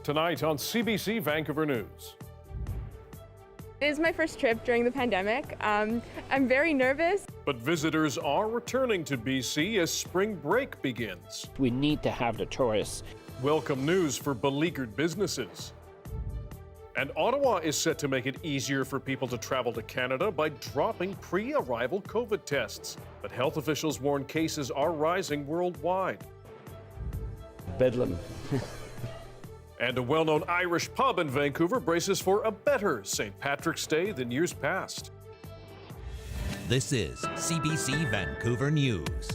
Tonight on CBC Vancouver News. It is my first trip during the pandemic. I'm very nervous. But visitors are returning to BC as spring break begins. We need to have the tourists. Welcome news for beleaguered businesses. And Ottawa is set to make it easier for people to travel to Canada by dropping pre-arrival COVID tests. But health officials warn cases are rising worldwide. Bedlam. And a well-known Irish pub in Vancouver braces for a better St. Patrick's Day than years past. This is CBC Vancouver News.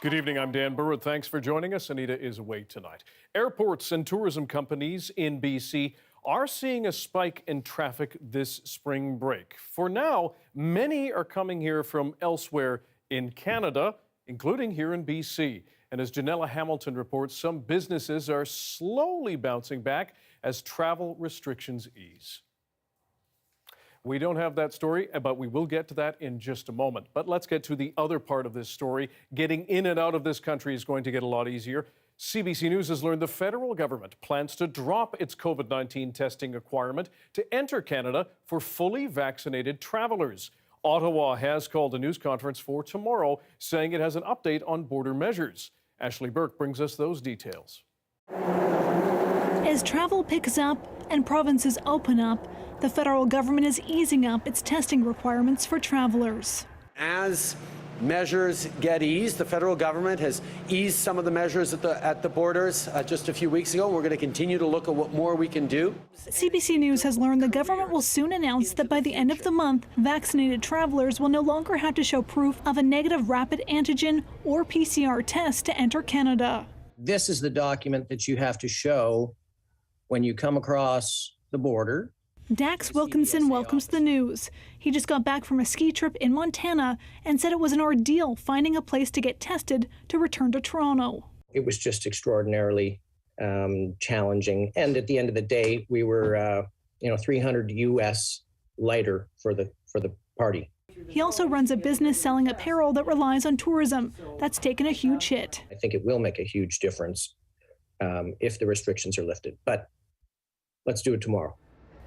Good evening, I'm Dan Burritt. Thanks for joining us. Anita is away tonight. Airports and tourism companies in BC are seeing a spike in traffic this spring break. For now, many are coming here from elsewhere in Canada, including here in BC. And as Janella Hamilton reports, some businesses are slowly bouncing back as travel restrictions ease. We don't have that story, but we will get to that in just a moment. But let's get to the other part of this story. Getting in and out of this country is going to get a lot easier. CBC News has learned the federal government plans to drop its COVID-19 testing requirement to enter Canada for fully vaccinated travelers. Ottawa has called a news conference for tomorrow, saying it has an update on border measures. Ashley Burke brings us those details. As travel picks up and provinces open up, the federal government is easing up its testing requirements for travelers. As measures get eased, the federal government has eased some of the measures at the borders just a few weeks ago. We're going to continue to look at what more we can do. CBC News has learned the government will soon announce that by the end of the month, vaccinated travelers will no longer have to show proof of a negative rapid antigen or PCR test to enter Canada. This is the document that you have to show when you come across the border. Dax Wilkinson welcomes the news. He just got back from a ski trip in Montana and said it was an ordeal finding a place to get tested to return to Toronto. It was just extraordinarily challenging. And at the end of the day, we were, $300 US lighter for the party. He also runs a business selling apparel that relies on tourism. That's taken a huge hit. I think it will make a huge difference if the restrictions are lifted. But let's do it tomorrow.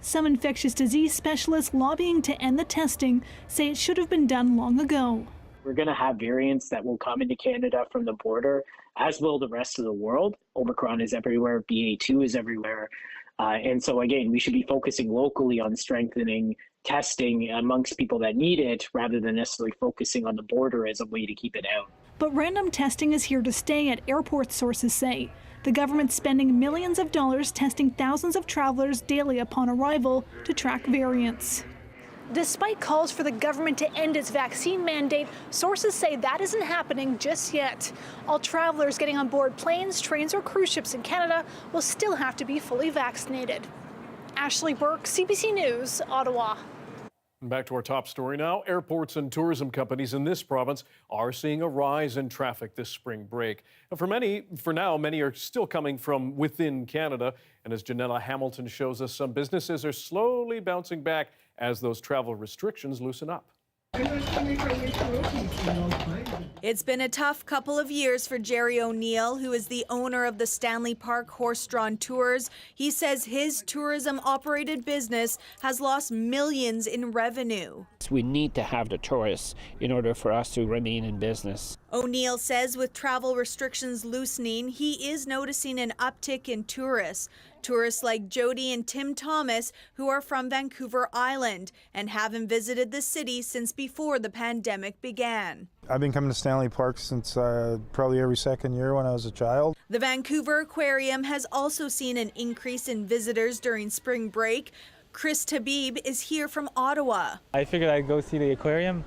Some infectious disease specialists lobbying to end the testing say it should have been done long ago. We're going to have variants that will come into Canada from the border, as will the rest of the world. Omicron is everywhere, BA2 is everywhere. And so again, we should be focusing locally on strengthening testing amongst people that need it, rather than necessarily focusing on the border as a way to keep it out. But random testing is here to stay at airport, sources say. The government's spending millions of dollars testing thousands of travelers daily upon arrival to track variants. Despite calls for the government to end its vaccine mandate, sources say that isn't happening just yet. All travelers getting on board planes, trains, or cruise ships in Canada will still have to be fully vaccinated. Ashley Burke, CBC News, Ottawa. Back to our top story now. Airports and tourism companies in this province are seeing a rise in traffic this spring break. And for now, many are still coming from within Canada. And as Janella Hamilton shows us, some businesses are slowly bouncing back as those travel restrictions loosen up. It's been a tough couple of years for Jerry O'Neill, who is the owner of the Stanley Park Horse-Drawn Tours. He says his tourism-operated business has lost millions in revenue. We need to have the tourists in order for us to remain in business. O'Neill says with travel restrictions loosening, he is noticing an uptick in tourists. Tourists like Jody and Tim Thomas, who are from Vancouver Island and haven't visited the city since before the pandemic began. I've been coming to Stanley Park since probably every second year when I was a child. The Vancouver Aquarium has also seen an increase in visitors during spring break. Chris Tabib is here from Ottawa. I figured I'd go see the aquarium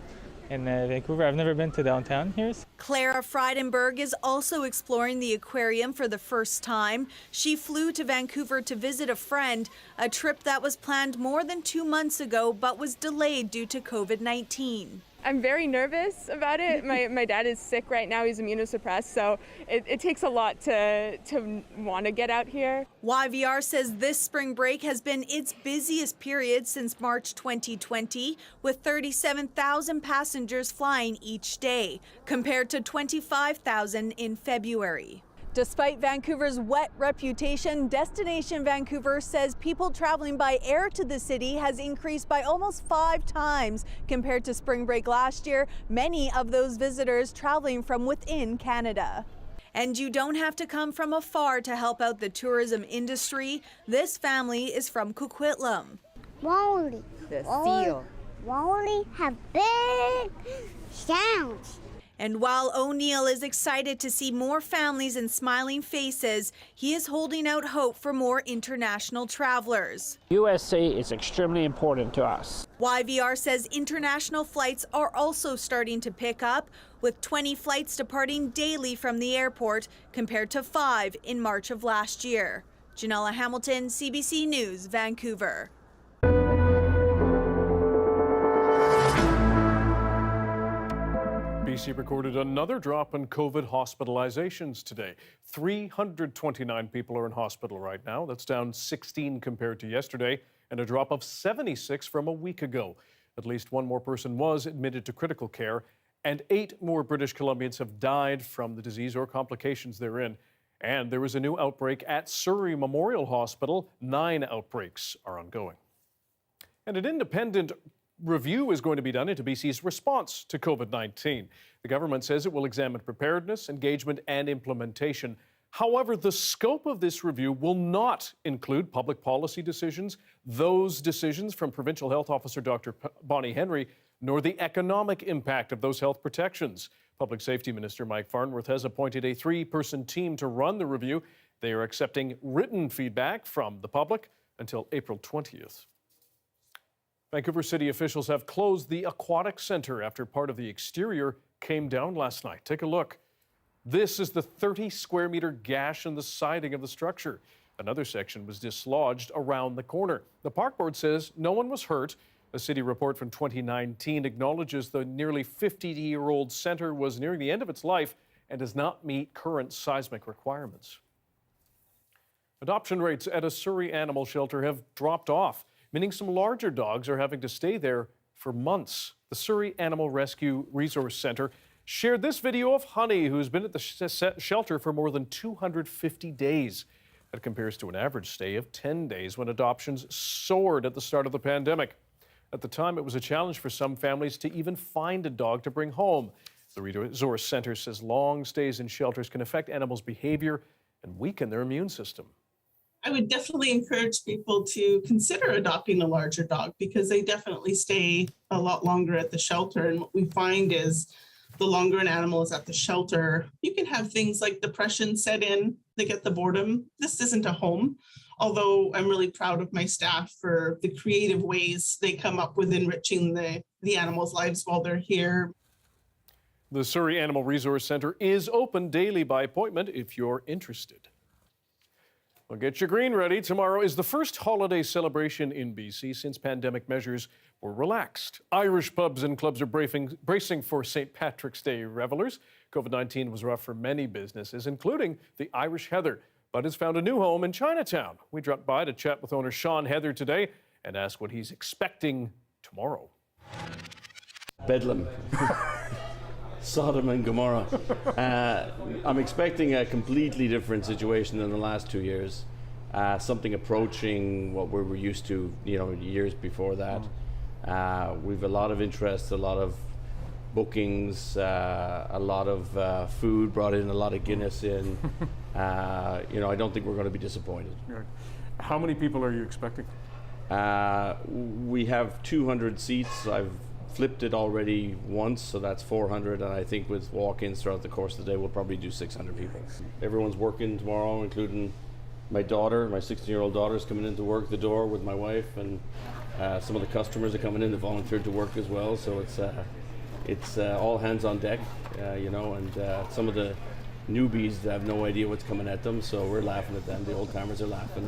in Vancouver. I've never been to downtown here. Clara Freidenberg is also exploring the aquarium for the first time. She flew to Vancouver to visit a friend, a trip that was planned more than 2 months ago but was delayed due to COVID-19. I'm very nervous about it. My dad is sick right now. He's immunosuppressed, so it takes a lot to want to get out here. YVR says this spring break has been its busiest period since March 2020, with 37,000 passengers flying each day, compared to 25,000 in February. Despite Vancouver's wet reputation, Destination Vancouver says people traveling by air to the city has increased by almost 5 times compared to spring break last year, many of those visitors traveling from within Canada. And you don't have to come from afar to help out the tourism industry. This family is from Coquitlam. Wally. The seal. Wally have big sounds. And while O'Neill is excited to see more families and smiling faces, he is holding out hope for more international travelers. USA is extremely important to us. YVR says international flights are also starting to pick up, with 20 flights departing daily from the airport compared to 5 in March of last year. Janella Hamilton, CBC News, Vancouver. BC recorded another drop in COVID hospitalizations today. 329 people are in hospital right now. That's down 16 compared to yesterday, and a drop of 76 from a week ago. At least one more person was admitted to critical care, and 8 more British Columbians have died from the disease or complications therein. And there was a new outbreak at Surrey Memorial Hospital. 9 outbreaks are ongoing. And an independent review is going to be done into BC's response to COVID-19. The government says it will examine preparedness, engagement, and implementation. However, the scope of this review will not include public policy decisions, those decisions from Provincial Health Officer Dr. Bonnie Henry, nor the economic impact of those health protections. Public Safety Minister Mike Farnworth has appointed a 3-person team to run the review. They are accepting written feedback from the public until April 20th. Vancouver City officials have closed the Aquatic Centre after part of the exterior came down last night. Take a look. This is the 30-square-meter gash in the siding of the structure. Another section was dislodged around the corner. The park board says no one was hurt. A city report from 2019 acknowledges the nearly 50-year-old centre was nearing the end of its life and does not meet current seismic requirements. Adoption rates at a Surrey animal shelter have dropped off, meaning some larger dogs are having to stay there for months. The Surrey Animal Rescue Resource Centre shared this video of Honey, who's been at the shelter for more than 250 days. That compares to an average stay of 10 days when adoptions soared at the start of the pandemic. At the time, it was a challenge for some families to even find a dog to bring home. The Resource Centre says long stays in shelters can affect animals' behavior and weaken their immune system. I would definitely encourage people to consider adopting a larger dog because they definitely stay a lot longer at the shelter. And what we find is the longer an animal is at the shelter, you can have things like depression set in, they get the boredom. This isn't a home, although I'm really proud of my staff for the creative ways they come up with enriching the animals' lives while they're here. The Surrey Animal Resource Centre is open daily by appointment if you're interested. Well, get your green ready. Tomorrow is the first holiday celebration in BC since pandemic measures were relaxed. Irish pubs and clubs are bracing for St. Patrick's Day revelers. COVID-19 was rough for many businesses, including the Irish Heather, but has found a new home in Chinatown. We dropped by to chat with owner Sean Heather today and ask what he's expecting tomorrow. Bedlam. Sodom and Gomorrah. I'm expecting a completely different situation than the last 2 years. Something approaching what we were used to, years before that. We've a lot of interest, a lot of bookings, a lot of food brought in, a lot of Guinness in. I don't think we're going to be disappointed. How many people are you expecting? We have 200 seats. I've flipped it already once, so that's 400, and I think with walk-ins throughout the course of the day, we'll probably do 600 people. Everyone's working tomorrow, including my daughter. My 16-year-old daughter is coming in to work the door with my wife, and some of the customers are coming in to volunteer to work as well, so it's all hands on deck, and some of the newbies that have no idea what's coming at them, so we're laughing at them. The old timers are laughing,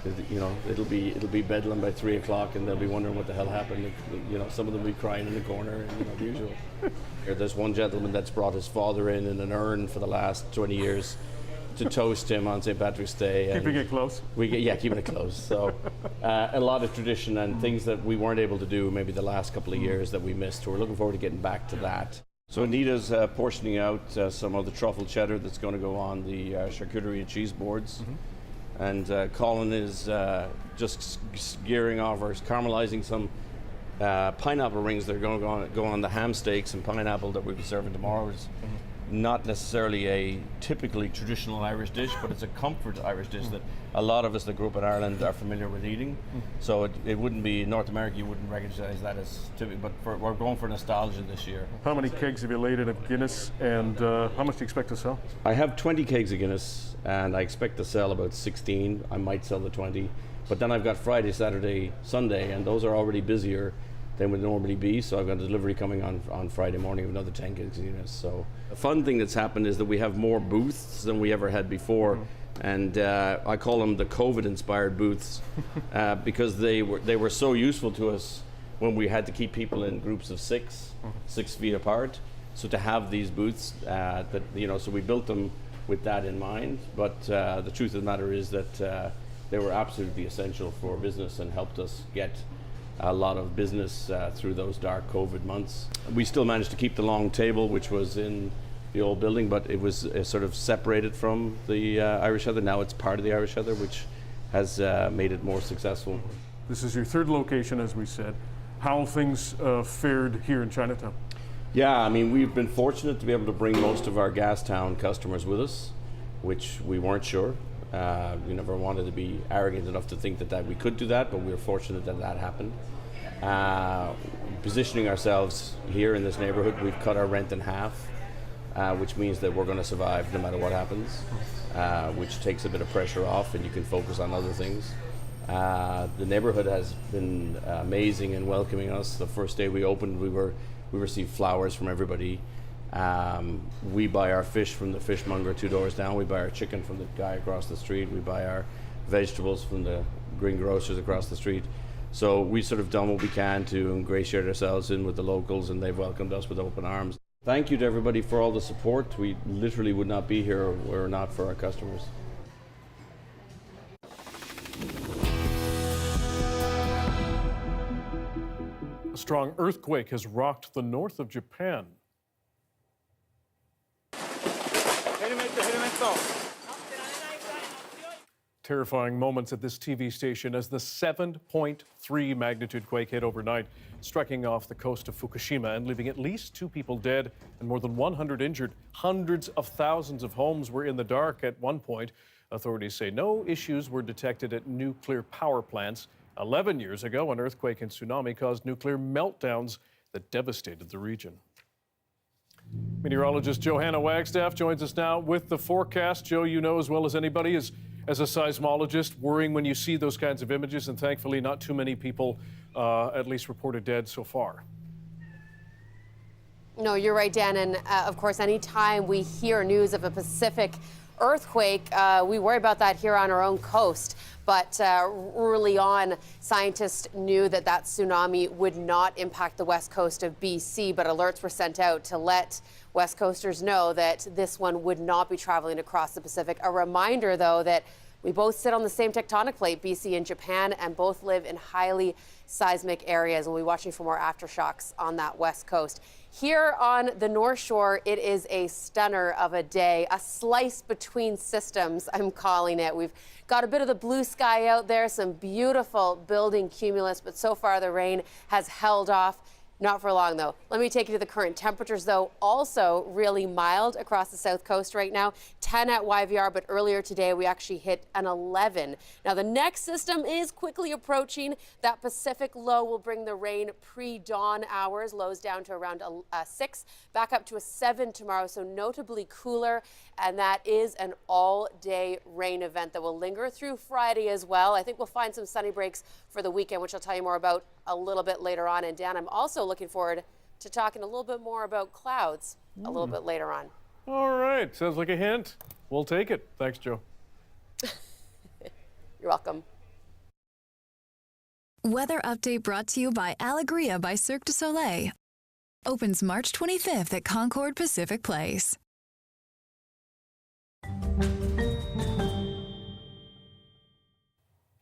and you know, it'll be bedlam by 3 o'clock, and they'll be wondering what the hell happened. You know, some of them will be crying in the corner, and you know, the usual. There's one gentleman that's brought his father in an urn for the last 20 years to toast him on St. Patrick's Day. Keeping it close? Keeping it close. So a lot of tradition and things that we weren't able to do maybe the last couple of years that we missed. So we're looking forward to getting back to that. So Anita's portioning out some of the truffle cheddar that's going to go on the charcuterie and cheese boards. And Colin is just gearing off or caramelizing some pineapple rings that are going to go on the ham steaks and pineapple that we'll be serving tomorrow. It's not necessarily a typically traditional Irish dish, but it's a comfort Irish dish that a lot of us that grew up in Ireland are familiar with eating. So it wouldn't be, North America, you wouldn't recognize that as typical, but we're going for nostalgia this year. How many kegs have you laid in of Guinness, and how much do you expect to sell? I have 20 kegs of Guinness, and I expect to sell about 16. I might sell the 20. But then I've got Friday, Saturday, Sunday, and those are already busier than would normally be, so I've got a delivery coming on Friday morning of another 10 kegs of Guinness. So the fun thing that's happened is that we have more booths than we ever had before, and I call them the COVID-inspired booths because they were so useful to us when we had to keep people in groups of 6 feet apart. So to have these booths, that you know, so we built them with that in mind. But the truth of the matter is that they were absolutely essential for business and helped us get a lot of business through those dark COVID months. We still managed to keep the long table, which was in the old building, but it was sort of separated from the Irish Heather. Now it's part of the Irish Heather, which has made it more successful. This is your third location, as we said. How things fared here in Chinatown? Yeah, I mean, we've been fortunate to be able to bring most of our Gastown customers with us, which we weren't sure. We never wanted to be arrogant enough to think that we could do that, but we were fortunate that happened. Positioning ourselves here in this neighborhood, we've cut our rent in half, which means that we're going to survive no matter what happens, which takes a bit of pressure off and you can focus on other things. The neighborhood has been amazing in welcoming us. The first day we opened, we received flowers from everybody. We buy our fish from the fishmonger 2 doors down. We buy our chicken from the guy across the street. We buy our vegetables from the greengrocers across the street. So we sort of done what we can to ingratiate ourselves in with the locals, and they've welcomed us with open arms. Thank you to everybody for all the support. We literally would not be here were it not for our customers. A strong earthquake has rocked the north of Japan. Terrifying moments at this TV station as the 7.3 magnitude quake hit overnight, striking off the coast of Fukushima and leaving at least 2 people dead and more than 100 injured. Hundreds of thousands of homes were in the dark at one point. Authorities say no issues were detected at nuclear power plants. 11 years ago, an earthquake and tsunami caused nuclear meltdowns that devastated the region. Meteorologist Johanna Wagstaffe joins us now with the forecast. Joe, you know as well as anybody, as a seismologist, worrying when you see those kinds of images, and thankfully not too many people at least reported dead so far. No, you're right, Dan, and of course, anytime we hear news of a Pacific earthquake, we worry about that here on our own coast. But early on, scientists knew that tsunami would not impact the west coast of BC, but alerts were sent out to let West Coasters know that this one would not be traveling across the Pacific. A reminder, though, that we both sit on the same tectonic plate, BC and Japan, and both live in highly seismic areas. We'll be watching for more aftershocks on that west coast. Here on the North Shore, it is a stunner of a day, a slice between systems, I'm calling it. We've got a bit of the blue sky out there, some beautiful building cumulus, but so far the rain has held off. Not for long, though. Let me take you to the current temperatures, though. Also really mild across the south coast right now. 10 at YVR, but earlier today we actually hit an 11. Now, the next system is quickly approaching. That Pacific low will bring the rain pre-dawn hours. Lows down to around 6, back up to a 7 tomorrow, so notably cooler. And that is an all-day rain event that will linger through Friday as well. I think we'll find some sunny breaks for the weekend, which I'll tell you more about a little bit later on. And Dan, I'm also looking forward to talking a little bit more about clouds a little bit later on. All right, sounds like a hint. We'll take it. Thanks, Joe. You're welcome. Weather update brought to you by Alegria by Cirque du Soleil. Opens March 25th at Concord Pacific Place.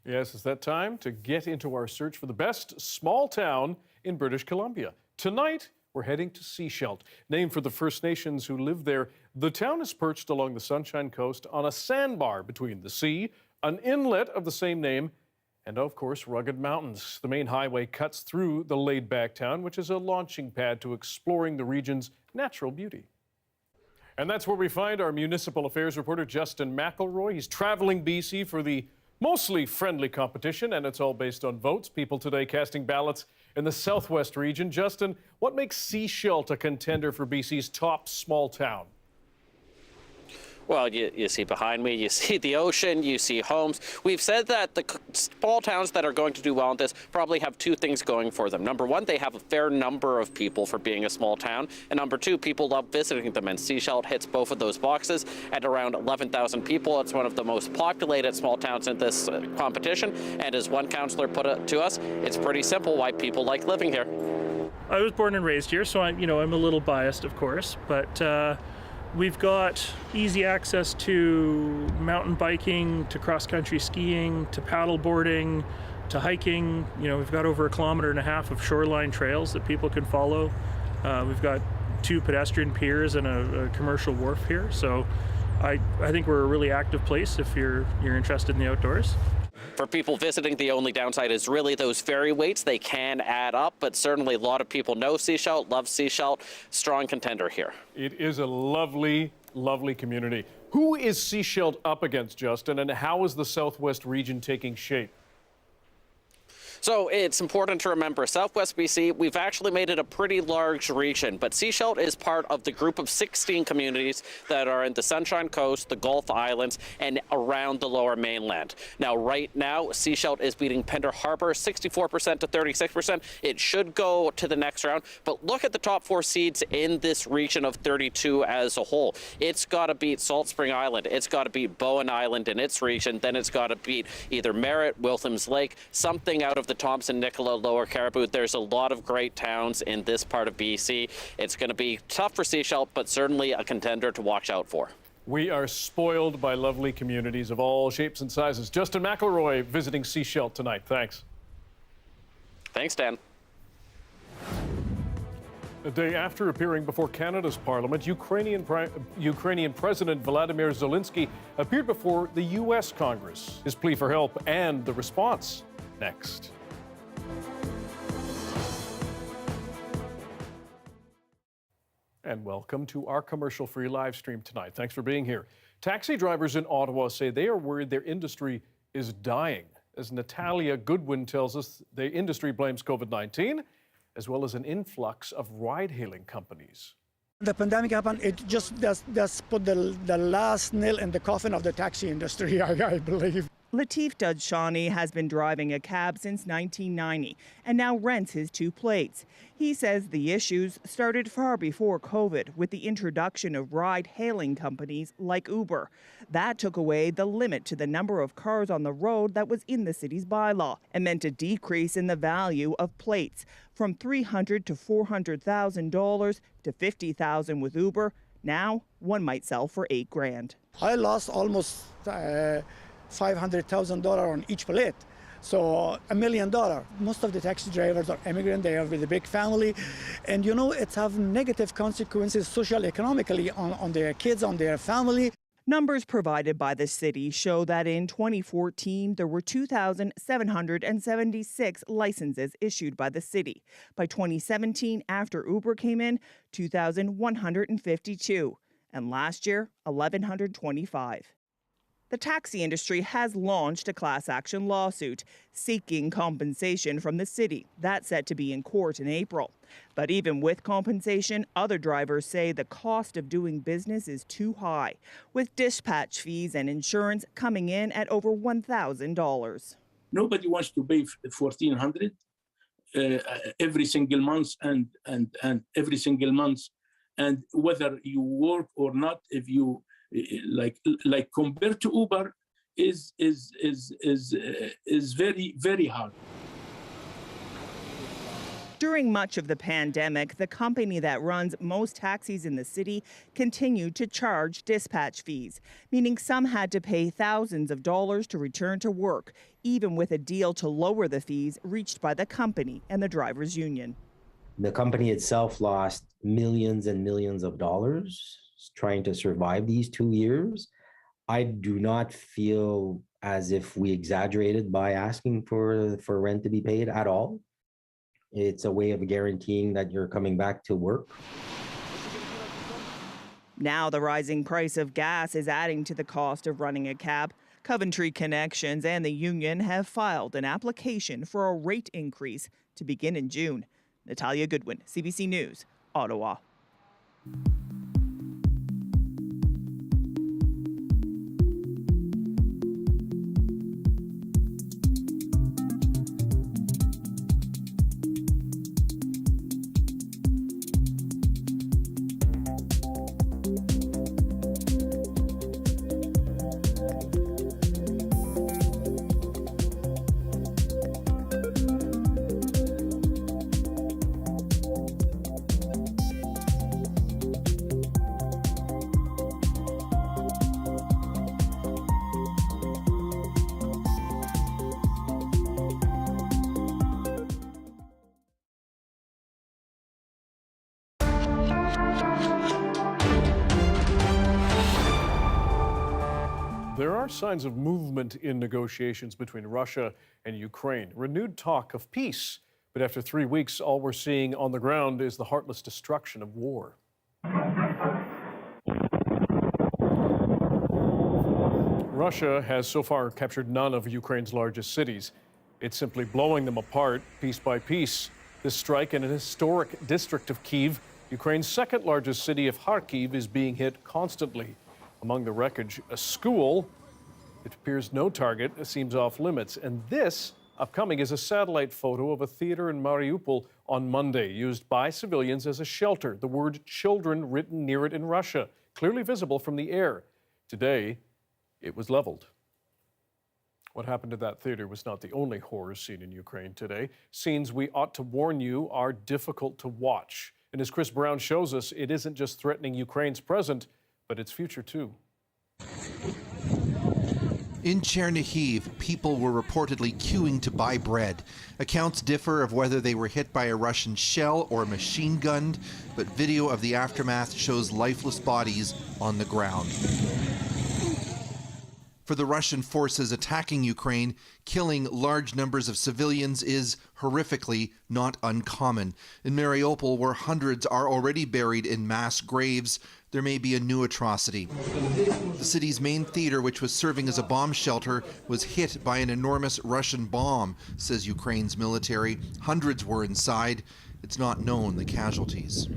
Yes, it's that time to get into our search for the best small town in British Columbia. Tonight, we're heading to Sechelt. Named for the First Nations who live there, the town is perched along the Sunshine Coast on a sandbar between the sea, an inlet of the same name, and of course, rugged mountains. The main highway cuts through the laid-back town, which is a launching pad to exploring the region's natural beauty. And that's where we find our municipal affairs reporter, Justin McElroy. He's traveling BC for the mostly friendly competition, and it's all based on votes. People today casting ballots in the southwest region. Justin, what makes Sechelt a contender for BC's top small town? Well, you see behind me, you see the ocean, you see homes. We've said that the small towns that are going to do well in this probably have two things going for them. Number one, they have a fair number of people for being a small town. And number two, people love visiting them. And Sechelt hits both of those boxes at around 11,000 people. It's one of the most populated small towns in this competition. And as one councillor put it to us, it's pretty simple why people like living here. I was born and raised here, so I'm a little biased, of course, but we've got easy access to mountain biking, to cross-country skiing, to paddle boarding, to hiking. We've got over 1.5 kilometers of shoreline trails that people can follow. We've got 2 pedestrian piers and a commercial wharf here. So I think we're a really active place if you're interested in the outdoors. For people visiting, the only downside is really those ferry waits. They can add up, but certainly a lot of people know Sechelt, love Sechelt, strong contender here. It is a lovely, lovely community. Who is Sechelt up against, Justin, and how is the southwest region taking shape? So it's important to remember, Southwest BC, we've actually made it a pretty large region, but Sechelt is part of the group of 16 communities that are in the Sunshine Coast, the Gulf Islands, and around the Lower Mainland. Now, right now, Sechelt is beating Pender Harbour 64% to 36%. It should go to the next round, but look at the top 4 seeds in this region of 32 as a whole. It's got to beat Salt Spring Island. It's got to beat Bowen Island in its region. Then it's got to beat either Merritt, Wilthams Lake, something out of the Thompson, Nicola, Lower Caribou. There's a lot of great towns in this part of BC. It's going to be tough for Sechelt, but certainly a contender to watch out for. We are spoiled by lovely communities of all shapes and sizes. Justin McElroy visiting Sechelt tonight. Thanks. Thanks, Dan. A day after appearing before Canada's parliament, Ukrainian President Vladimir Zelensky appeared before the U.S. Congress. His plea for help and the response. Next. And welcome to our commercial-free live stream tonight. Thanks for being here. Taxi drivers in Ottawa say they are worried their industry is dying. As Natalia Goodwin tells us, the industry blames COVID-19 as well as an influx of ride-hailing companies. The pandemic happened, it just does put the last nail in the coffin of the taxi industry, I believe. Latif Dudshani has been driving a cab since 1990 and now rents his 2 plates. He says the issues started far before COVID with the introduction of ride-hailing companies like Uber. That took away the limit to the number of cars on the road that was in the city's bylaw and meant a decrease in the value of plates from $300,000 to $400,000 to $50,000 with Uber. Now one might sell for $8,000. I lost almost $500,000 on each plate. So $1 million. Most of the taxi drivers are immigrant, they are with a big family. And it's have negative consequences socio-economically on their kids, on their family. Numbers provided by the city show that in 2014, there were 2,776 licenses issued by the city. By 2017, after Uber came in, 2,152. And last year, 1,125. The taxi industry has launched a class action lawsuit seeking compensation from the city. That's set to be in court in April. But even with compensation, other drivers say the cost of doing business is too high, with dispatch fees and insurance coming in at over $1,000. Nobody wants to pay $1,400 every single month, and every single month and whether you work or not, if you like compared to Uber, is very, very hard. During much of the pandemic, the company that runs most taxis in the city continued to charge dispatch fees, meaning some had to pay thousands of dollars to return to work, even with a deal to lower the fees reached by the company and the drivers' union. The company itself lost millions and millions of dollars trying to survive these 2 years. I do not feel as if we exaggerated by asking for rent to be paid at all. It's a way of guaranteeing that you're coming back to work. Now the rising price of gas is adding to the cost of running a cab. Coventry Connections and the union have filed an application for a rate increase to begin in June. Natalia Goodwin, CBC News, Ottawa. There are signs of movement in negotiations between Russia and Ukraine. Renewed talk of peace. But after 3 weeks, all we're seeing on the ground is the heartless destruction of war. Russia has so far captured none of Ukraine's largest cities. It's simply blowing them apart piece by piece. This strike in an historic district of Kyiv, Ukraine's second largest city of Kharkiv, is being hit constantly. Among the wreckage, a school. It appears no target seems off limits. And this upcoming is a satellite photo of a theater in Mariupol on Monday, used by civilians as a shelter. The word children written near it in Russia, clearly visible from the air. Today, it was leveled. What happened to that theater was not the only horror seen in Ukraine today. Scenes we ought to warn you are difficult to watch. And as Chris Brown shows us, it isn't just threatening Ukraine's present, but its future too. In Chernihiv, people were reportedly queuing to buy bread. Accounts differ of whether they were hit by a Russian shell or machine gunned, but video of the aftermath shows lifeless bodies on the ground. For the Russian forces attacking Ukraine, killing large numbers of civilians is horrifically not uncommon. In Mariupol, where hundreds are already buried in mass graves, there may be a new atrocity. The city's main theater, which was serving as a bomb shelter, was hit by an enormous Russian bomb, says Ukraine's military. Hundreds were inside. It's not known the casualties.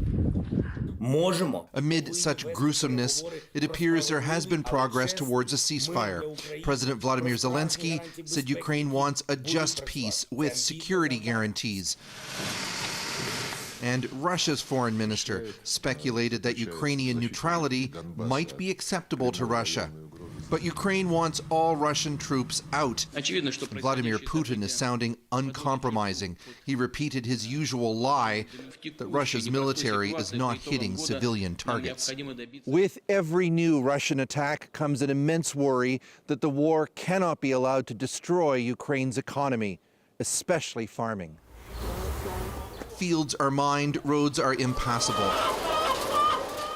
Amid such gruesomeness, it appears there has been progress towards a ceasefire. President Vladimir Zelensky said Ukraine wants a just peace with security guarantees. And Russia's foreign minister speculated that Ukrainian neutrality might be acceptable to Russia. But Ukraine wants all Russian troops out. Vladimir Putin is sounding uncompromising. He repeated his usual lie that Russia's military is not hitting civilian targets. With every new Russian attack comes an immense worry that the war cannot be allowed to destroy Ukraine's economy, especially farming. Fields are mined, roads are impassable.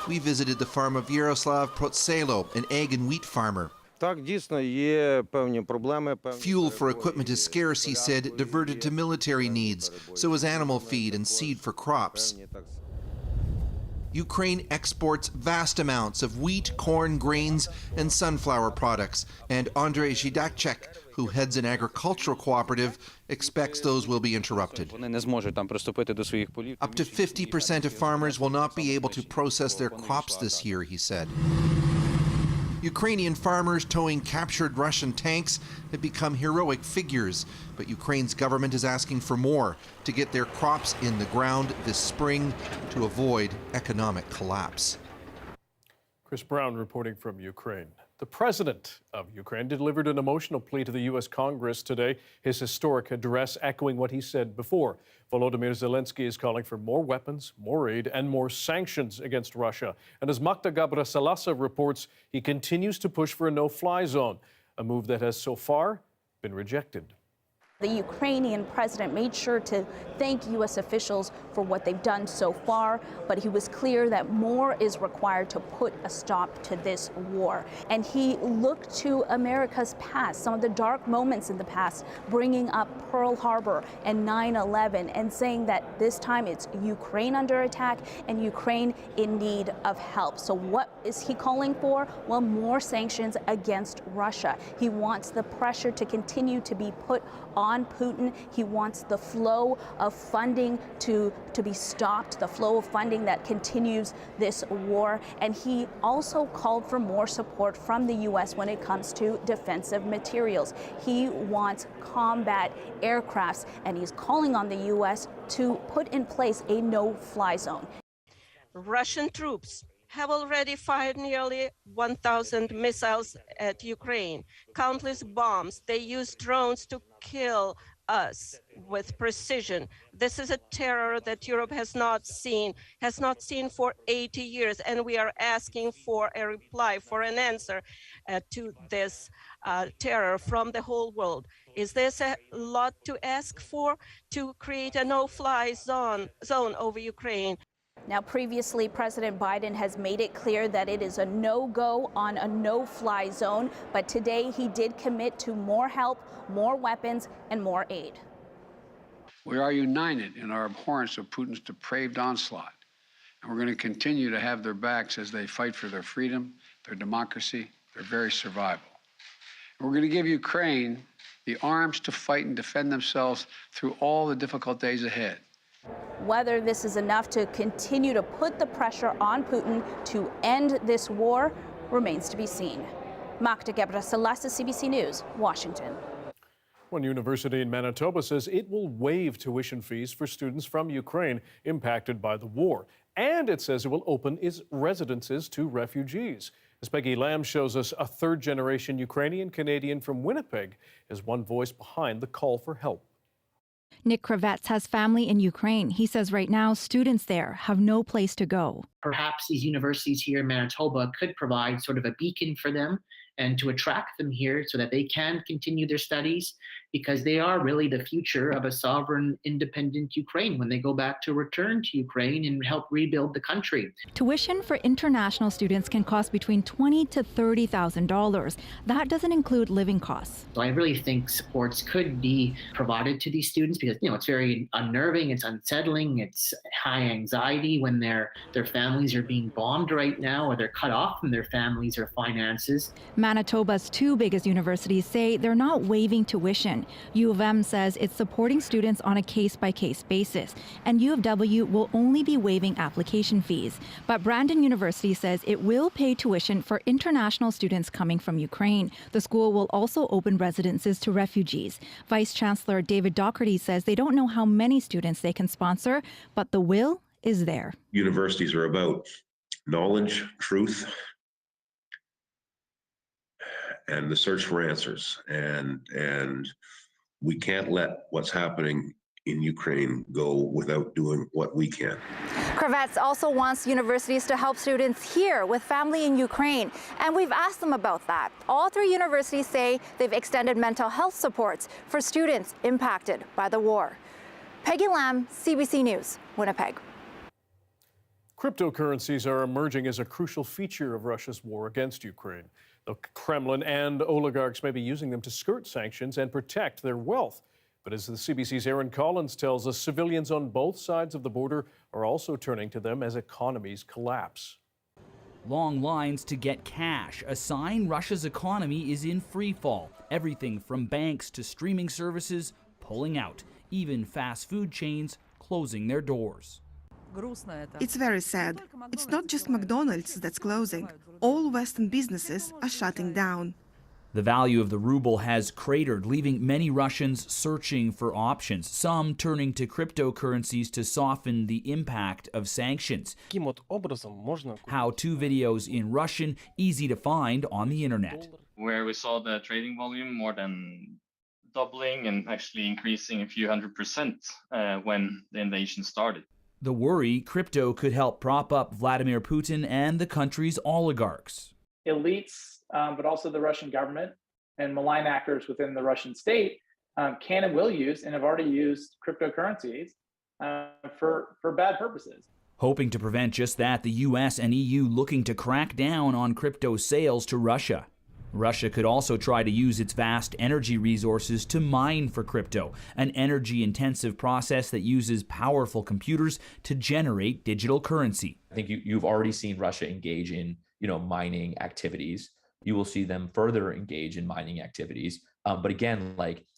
We visited the farm of Yaroslav Protselo, an egg and wheat farmer. Fuel for equipment is scarce, he said, diverted to military needs. So is animal feed and seed for crops. Ukraine exports vast amounts of wheat, corn, grains, and sunflower products. And Andrei Zhidakchek, who heads an agricultural cooperative, expects those will be interrupted. Up to 50% of farmers will not be able to process their crops this year, he said. Ukrainian farmers towing captured Russian tanks have become heroic figures, but Ukraine's government is asking for more to get their crops in the ground this spring to avoid economic collapse. Chris Brown reporting from Ukraine. The president of Ukraine delivered an emotional plea to the U.S. Congress today, his historic address echoing what he said before. Volodymyr Zelensky is calling for more weapons, more aid, and more sanctions against Russia. And as Magda Gabrasalasa reports, he continues to push for a no-fly zone, a move that has so far been rejected. The Ukrainian president made sure to thank U.S. officials for what they've done so far, but he was clear that more is required to put a stop to this war. And he looked to America's past, some of the dark moments in the past, bringing up Pearl Harbor and 9/11 and saying that this time it's Ukraine under attack and Ukraine in need of help. So what is he calling for? Well, more sanctions against Russia. He wants the pressure to continue to be put on Putin. He wants the flow of funding to be stopped, the flow of funding that continues this war. And he also called for more support from the U.S. when it comes to defensive materials. He wants combat aircrafts, and he's calling on the U.S. to put in place a no-fly zone. Russian troops have already fired nearly 1,000 missiles at Ukraine, countless bombs. They use drones to kill us with precision. This is a terror that Europe has not seen for 80 years, and we are asking for a reply, for an answer to this terror from the whole world. Is this a lot to ask for, to create a no-fly zone over Ukraine? Now, previously, President Biden has made it clear that it is a no-go on a no-fly zone, but today he did commit to more help, more weapons, and more aid. We are united in our abhorrence of Putin's depraved onslaught, and we're going to continue to have their backs as they fight for their freedom, their democracy, their very survival. And we're going to give Ukraine the arms to fight and defend themselves through all the difficult days ahead. Whether this is enough to continue to put the pressure on Putin to end this war remains to be seen. Magda Gabrasalasa, CBC News, Washington. One university in Manitoba says it will waive tuition fees for students from Ukraine impacted by the war. And it says it will open its residences to refugees. As Peggy Lamb shows us, a third-generation Ukrainian-Canadian from Winnipeg is one voice behind the call for help. Nick Kravets has family in Ukraine. He says right now students there have no place to go. Perhaps these universities here in Manitoba could provide sort of a beacon for them and to attract them here so that they can continue their studies, because they are really the future of a sovereign, independent Ukraine when they go back to return to Ukraine and help rebuild the country. Tuition for international students can cost between $20,000 to $30,000. That doesn't include living costs. So I really think supports could be provided to these students because, it's very unnerving, it's unsettling, it's high anxiety when their families are being bombed right now or they're cut off from their families or finances. Manitoba's two biggest universities say they're not waiving tuition. U of M says it's supporting students on a case-by-case basis, and U of W will only be waiving application fees. But Brandon University says it will pay tuition for international students coming from Ukraine. The school will also open residences to refugees. Vice Chancellor David Docherty says they don't know how many students they can sponsor, but the will is there. Universities are about knowledge, truth, and the search for answers, and we can't let what's happening in Ukraine go without doing what we can. Kravets also wants universities to help students here with family in Ukraine, and we've asked them about that. All three universities say they've extended mental health supports for students impacted by the war. Peggy Lamb, CBC News, Winnipeg. Cryptocurrencies are emerging as a crucial feature of Russia's war against Ukraine. The Kremlin and oligarchs may be using them to skirt sanctions and protect their wealth. But as the CBC's Aaron Collins tells us, civilians on both sides of the border are also turning to them as economies collapse. Long lines to get cash, a sign Russia's economy is in free fall. Everything from banks to streaming services pulling out, even fast food chains closing their doors. It's very sad. It's not just McDonald's that's closing. All Western businesses are shutting down. The value of the ruble has cratered, leaving many Russians searching for options, some turning to cryptocurrencies to soften the impact of sanctions. How-to videos in Russian, easy to find on the internet. Where we saw the trading volume more than doubling and actually increasing a few 100% when the invasion started. The worry, crypto could help prop up Vladimir Putin and the country's oligarchs. Elites, but also the Russian government and malign actors within the Russian state can and will use and have already used cryptocurrencies for bad purposes. Hoping to prevent just that, the US and EU looking to crack down on crypto sales to Russia. Russia could also try to use its vast energy resources to mine for crypto, an energy-intensive process that uses powerful computers to generate digital currency. I think you've already seen Russia engage in, mining activities. You will see them further engage in mining activities. But again,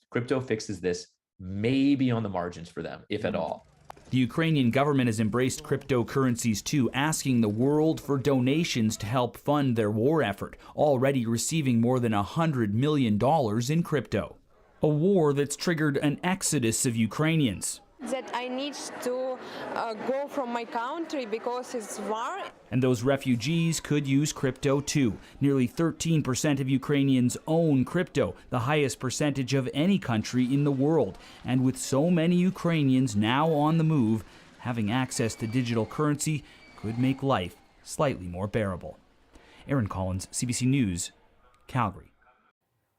crypto fixes this maybe on the margins for them, if at all. The Ukrainian government has embraced cryptocurrencies too, asking the world for donations to help fund their war effort, already receiving more than $100 million in crypto. A war that's triggered an exodus of Ukrainians. That I need to go from my country because it's war. And those refugees could use crypto too. Nearly 13% of Ukrainians own crypto, the highest percentage of any country in the world. And with so many Ukrainians now on the move, having access to digital currency could make life slightly more bearable. Aaron Collins, CBC News, Calgary.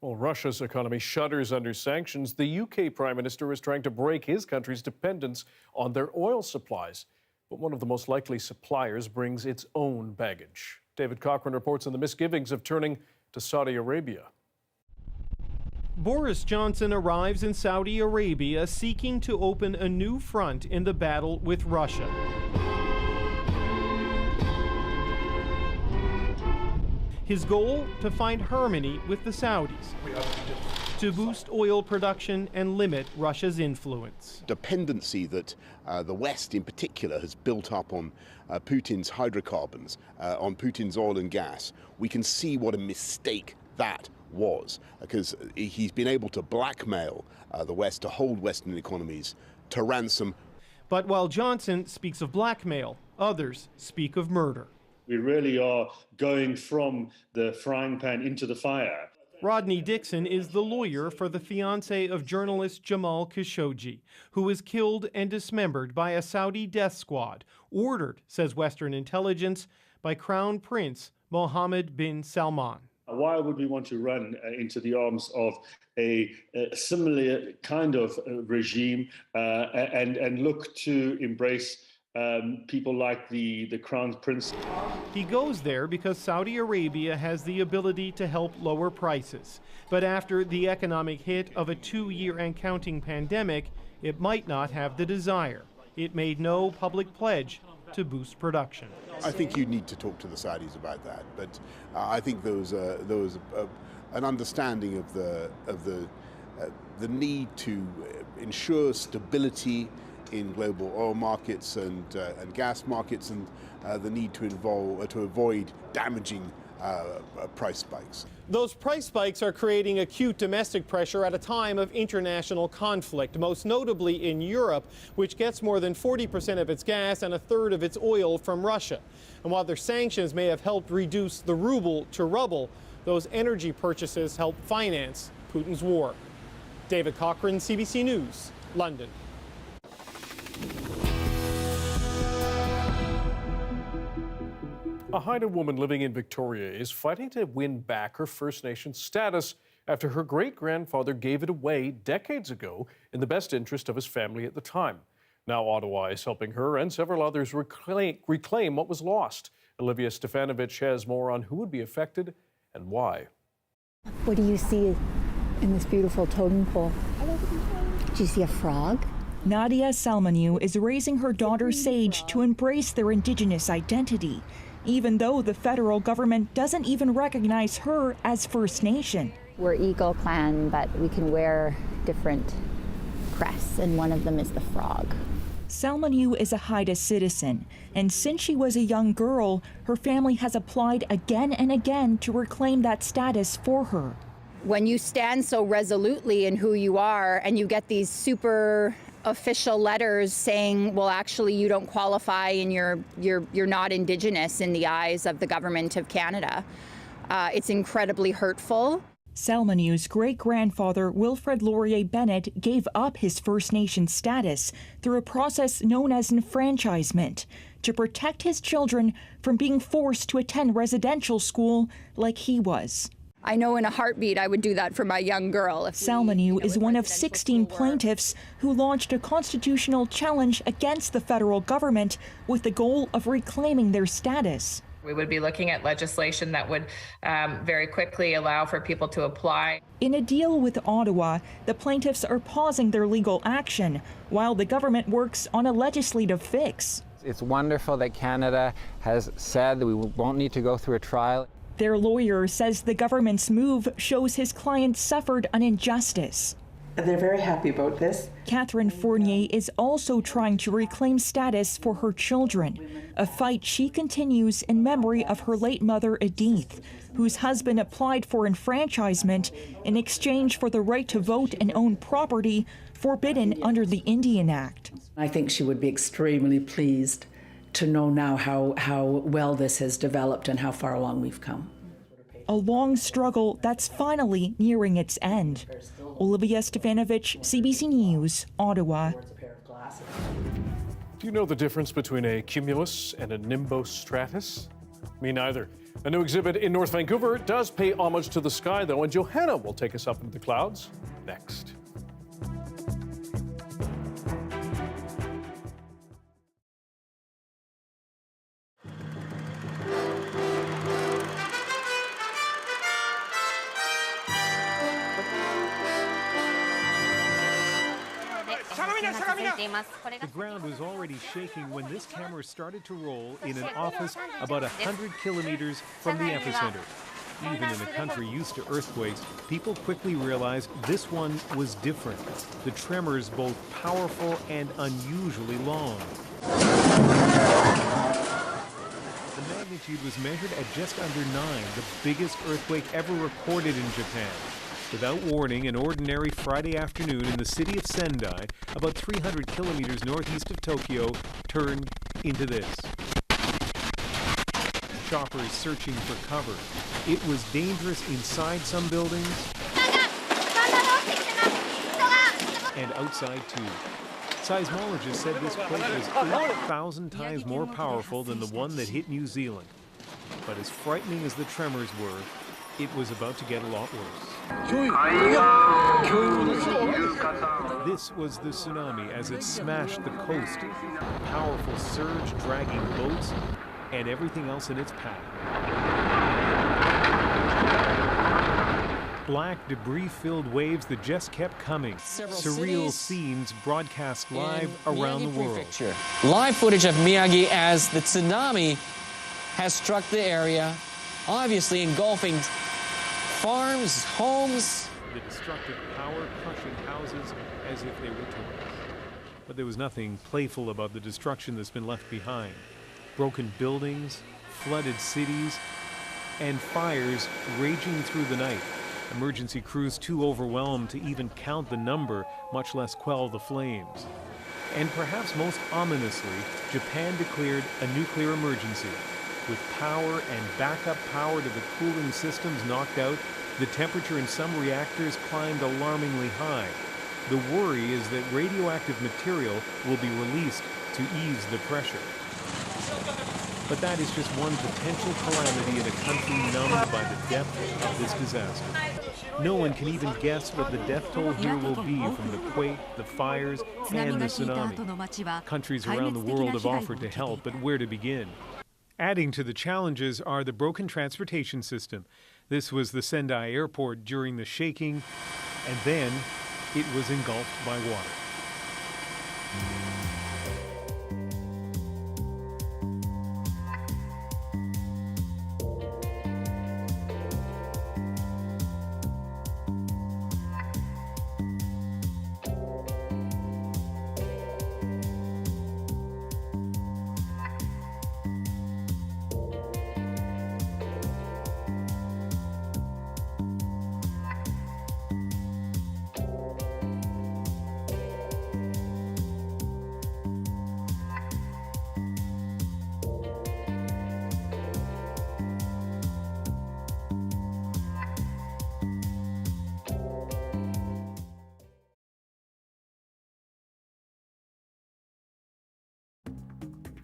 Well, Russia's economy shudders under sanctions. The UK Prime Minister is trying to break his country's dependence on their oil supplies. But one of the most likely suppliers brings its own baggage. David Cochran reports on the misgivings of turning to Saudi Arabia. Boris Johnson arrives in Saudi Arabia seeking to open a new front in the battle with Russia. His goal, to find harmony with the Saudis, to boost oil production and limit Russia's influence. Dependency that the West in particular has built up on Putin's hydrocarbons, on Putin's oil and gas, we can see what a mistake that was, because he's been able to blackmail the West to hold Western economies to ransom. But while Johnson speaks of blackmail, others speak of murder. We really are going from the frying pan into the fire. Rodney Dixon is the lawyer for the fiancé of journalist Jamal Khashoggi, who was killed and dismembered by a Saudi death squad, ordered, says Western intelligence, by Crown Prince Mohammed bin Salman. Why would we want to run into the arms of a similar kind of regime and look to embrace people like the Crown Prince? He goes there because Saudi Arabia has the ability to help lower prices. But after the economic hit of a 2-year and counting pandemic, it might not have the desire. It made no public pledge to boost production. I think you need to talk to the Saudis about that, but I think there was an understanding of the need to ensure stability in global oil markets and gas markets, and the need to avoid damaging price spikes. Those price spikes are creating acute domestic pressure at a time of international conflict, most notably in Europe, which gets more than 40% of its gas and a third of its oil from Russia. And while their sanctions may have helped reduce the ruble to rubble, those energy purchases help finance Putin's war. David Cochran, CBC News, London. A Haida woman living in Victoria is fighting to win back her First Nations status after her great-grandfather gave it away decades ago in the best interest of his family at the time. Now Ottawa is helping her and several others reclaim what was lost. Olivia Stefanovic has more on who would be affected and why. What do you see in this beautiful totem pole? Do you see a frog? Nadia Salmanu is raising her daughter Sage to embrace their Indigenous identity, even though the federal government doesn't even recognize her as First Nation. We're Eagle Clan, but we can wear different crests, and one of them is the frog. Salmoniu is a Haida citizen, and since she was a young girl, her family has applied again and again to reclaim that status for her. When you stand so resolutely in who you are and you get these super official letters saying, well, actually you don't qualify and you're not Indigenous in the eyes of the government of Canada, it's incredibly hurtful. Salmoniu's great-grandfather, Wilfred Laurier Bennett, gave up his First Nation status through a process known as enfranchisement to protect his children from being forced to attend residential school like he was. I know in a heartbeat I would do that for my young girl. Salmoniu is one of 16 plaintiffs who launched a constitutional challenge against the federal government with the goal of reclaiming their status. We would be looking at legislation that would very quickly allow for people to apply. In a deal with Ottawa, the plaintiffs are pausing their legal action while the government works on a legislative fix. It's wonderful that Canada has said that we won't need to go through a trial. Their lawyer says the government's move shows his client suffered an injustice. They're very happy about this. Catherine Fournier is also trying to reclaim status for her children, a fight she continues in memory of her late mother, Edith, whose husband applied for enfranchisement in exchange for the right to vote and own property forbidden under the Indian Act. I think she would be extremely pleased to know now how well this has developed and how far along we've come. A long struggle that's finally nearing its end. Olivia Stefanovic, CBC News, Ottawa. Do you know the difference between a cumulus and a nimbostratus? Me neither. A new exhibit in North Vancouver does pay homage to the sky, though, and Johanna will take us up into the clouds next. The ground was already shaking when this camera started to roll in an office about 100 kilometers from the epicenter. Even in a country used to earthquakes, people quickly realized this one was different. The tremors both powerful and unusually long. The magnitude was measured at just under 9, the biggest earthquake ever recorded in Japan. Without warning, an ordinary Friday afternoon in the city of Sendai, about 300 kilometers northeast of Tokyo, turned into this. Shoppers searching for cover. It was dangerous inside some buildings and outside too. Seismologists said this quake was 8,000 times more powerful than the one that hit New Zealand. But as frightening as the tremors were, it was about to get a lot worse. This was the tsunami as it smashed the coast. A powerful surge dragging boats and everything else in its path. Black debris-filled waves that just kept coming. Surreal scenes broadcast live around the world. Live footage of Miyagi as the tsunami has struck the area, obviously engulfing farms, homes. The destructive power crushing houses as if they were toys. But there was nothing playful about the destruction that's been left behind. Broken buildings, flooded cities, and fires raging through the night. Emergency crews too overwhelmed to even count the number, much less quell the flames. And perhaps most ominously, Japan declared a nuclear emergency. With power and backup power to the cooling systems knocked out, the temperature in some reactors climbed alarmingly high. The worry is that radioactive material will be released to ease the pressure. But that is just one potential calamity in a country numbed by the depth of this disaster. No one can even guess what the death toll here will be from the quake, the fires, and the tsunami. Countries around the world have offered to help, but where to begin? Adding to the challenges are the broken transportation system. This was the Sendai airport during the shaking, and then it was engulfed by water.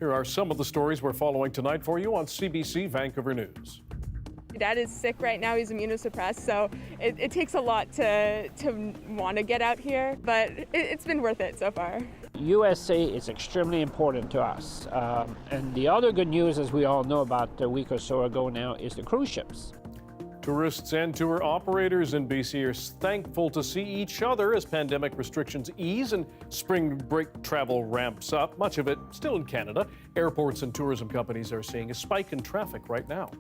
Here are some of the stories we're following tonight for you on CBC Vancouver News. My dad is sick right now. He's immunosuppressed, so it takes a lot to want to get out here, but it's been worth it so far. USA is extremely important to us. And the other good news, as we all know about a week or so ago now, is the cruise ships. Tourists and tour operators in BC are thankful to see each other as pandemic restrictions ease and spring break travel ramps up, much of it still in Canada. Airports and tourism companies are seeing a spike in traffic right now.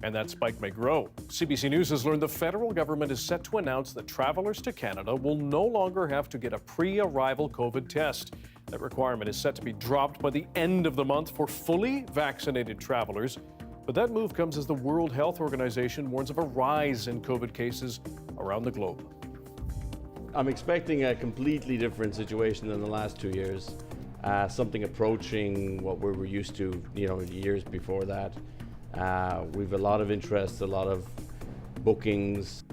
And that spike may grow. CBC News has learned the federal government is set to announce that travelers to Canada will no longer have to get a pre-arrival COVID test. That requirement is set to be dropped by the end of the month for fully vaccinated travelers. But that move comes as the World Health Organization warns of a rise in COVID cases around the globe. I'm expecting a completely different situation than the last 2 years. Something approaching what we were used to, years before that. We've a lot of interest, a lot of bookings.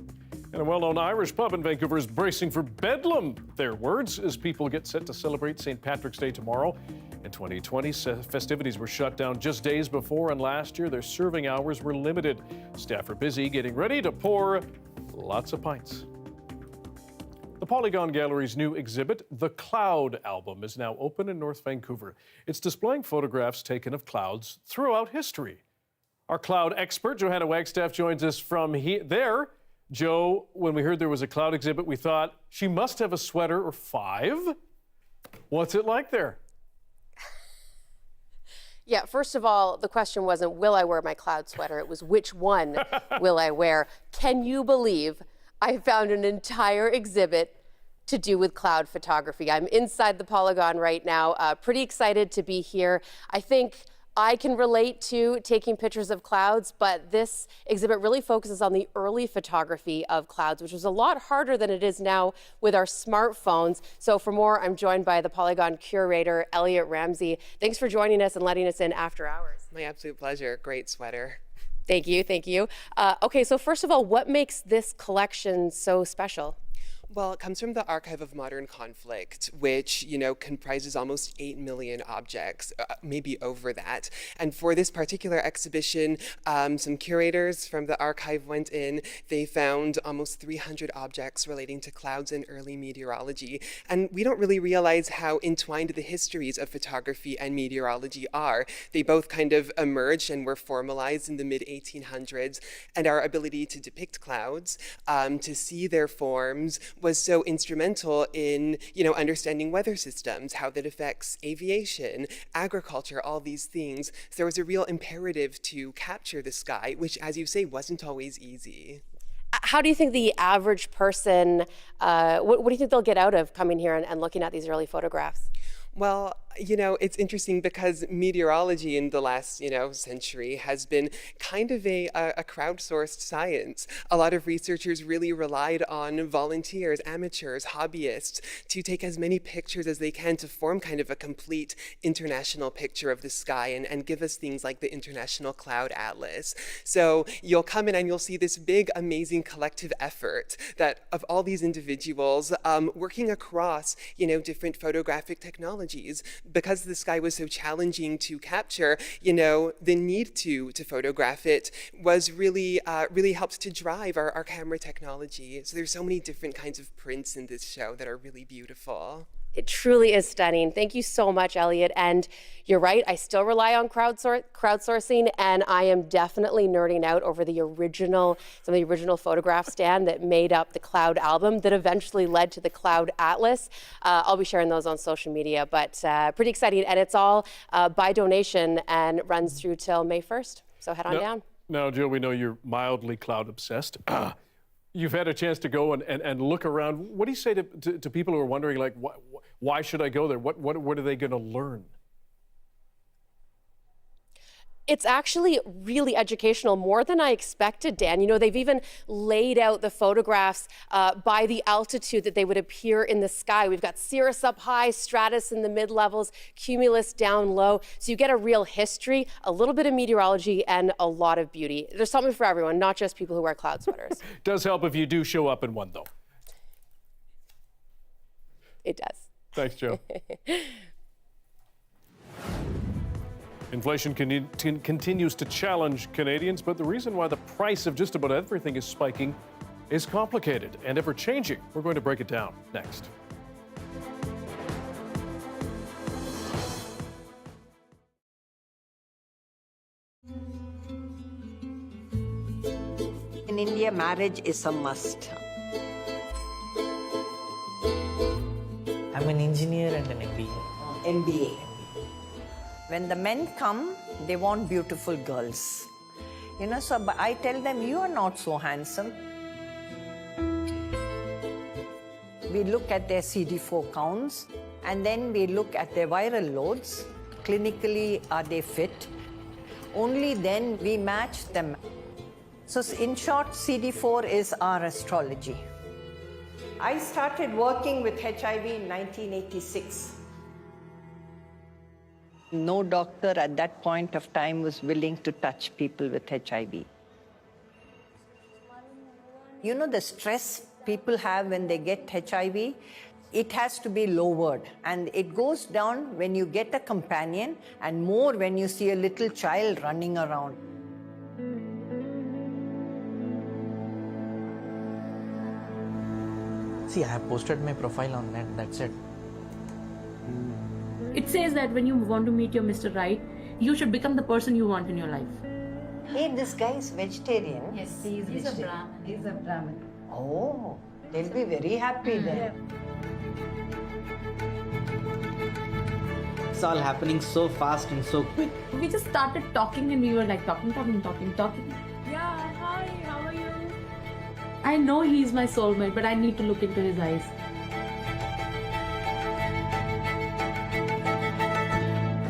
And a well-known Irish pub in Vancouver is bracing for bedlam, their words, as people get set to celebrate St. Patrick's Day tomorrow. In 2020, festivities were shut down just days before, and last year their serving hours were limited. Staff are busy getting ready to pour lots of pints. The Polygon Gallery's new exhibit, The Cloud Album, is now open in North Vancouver. It's displaying photographs taken of clouds throughout history. Our cloud expert, Johanna Wagstaffe, joins us from there. Joe, when we heard there was a cloud exhibit, we thought she must have a sweater or 5. What's it like there? Yeah, first of all, the question wasn't, will I wear my cloud sweater? It was, which one will I wear? Can you believe I found an entire exhibit to do with cloud photography? I'm inside the Polygon right now, pretty excited to be here. I think I can relate to taking pictures of clouds, but this exhibit really focuses on the early photography of clouds, which was a lot harder than it is now with our smartphones. So for more, I'm joined by the Polygon curator, Elliot Ramsey. Thanks for joining us and letting us in after hours. My absolute pleasure. Great sweater. Thank you, thank you. Okay, so first of all, what makes this collection so special? Well, it comes from the Archive of Modern Conflict, which, comprises almost 8 million objects, maybe over that. And for this particular exhibition, some curators from the archive went in. They found almost 300 objects relating to clouds and early meteorology. And we don't really realize how entwined the histories of photography and meteorology are. They both kind of emerged and were formalized in the mid-1800s. And our ability to depict clouds, to see their forms, was so instrumental in, understanding weather systems, how that affects aviation, agriculture, all these things. So there was a real imperative to capture the sky, which, as you say, wasn't always easy. How do you think the average person, what do you think they'll get out of coming here and looking at these early photographs? Well, it's interesting because meteorology in the last, century has been kind of a crowdsourced science. A lot of researchers really relied on volunteers, amateurs, hobbyists to take as many pictures as they can to form kind of a complete international picture of the sky and give us things like the International Cloud Atlas. So you'll come in and you'll see this big, amazing collective effort that of all these individuals working across, different photographic technologies. Because the sky was so challenging to capture, the need to photograph it was really helped to drive our camera technology. So there's so many different kinds of prints in this show that are really beautiful. It truly is stunning. Thank you so much, Elliot. And you're right, I still rely on crowdsourcing, and I am definitely nerding out over some of the original photographs, Dan, that made up the Cloud Album that eventually led to the Cloud Atlas. I'll be sharing those on social media, but pretty exciting. And it's all by donation and runs through till May 1st. So head on down. Now, Joe, we know you're mildly cloud obsessed. You've had a chance to go and look around. What do you say to people who are wondering, like, why should I go there? What are they going to learn? It's actually really educational, more than I expected, Dan. They've even laid out the photographs by the altitude that they would appear in the sky. We've got cirrus up high, stratus in the mid-levels, cumulus down low. So you get a real history, a little bit of meteorology, and a lot of beauty. There's something for everyone, not just people who wear cloud sweaters. Does help if you do show up in one, though. It does. Thanks, Joe. Inflation continues to challenge Canadians, but the reason why the price of just about everything is spiking is complicated and ever-changing. We're going to break it down next. In India, marriage is a must. I'm an engineer and an MBA. MBA. When the men come, they want beautiful girls. You know, so I tell them, you are not so handsome. We look at their CD4 counts, and then we look at their viral loads. Clinically, are they fit? Only then we match them. So in short, CD4 is our astrology. I started working with HIV in 1986. No doctor at that point of time was willing to touch people with HIV. You know the stress people have when they get HIV? It has to be lowered, and it goes down when you get a companion and more when you see a little child running around. See, I have posted my profile on net, that's it. It says that when you want to meet your Mr. Right, you should become the person you want in your life. Hey, this guy is vegetarian. Yes, he's a Brahmin. He's a Brahmin. Oh, they'll be very happy then. It's all happening so fast and so quick. We just started talking and we were like talking. Yeah, hi, how are you? I know he's my soulmate, but I need to look into his eyes.